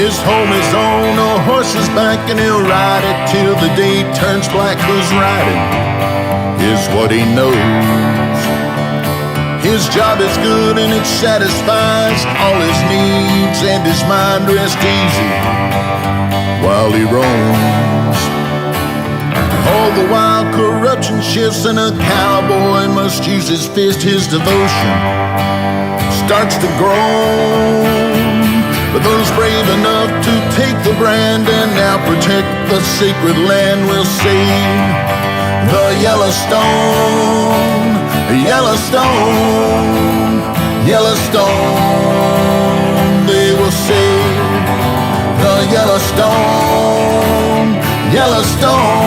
His home is on a horse's back, and he'll ride it till the day turns black. 'Cause riding is what he knows. His job is good and it satisfies all his needs, and his mind rests easy while he roams. All the while corruption shifts, and a cowboy must use his fist. His devotion starts to grow. But those brave enough to take the brand and now protect the sacred land will save the Yellowstone, Yellowstone, Yellowstone. They will save the Yellowstone, Yellowstone.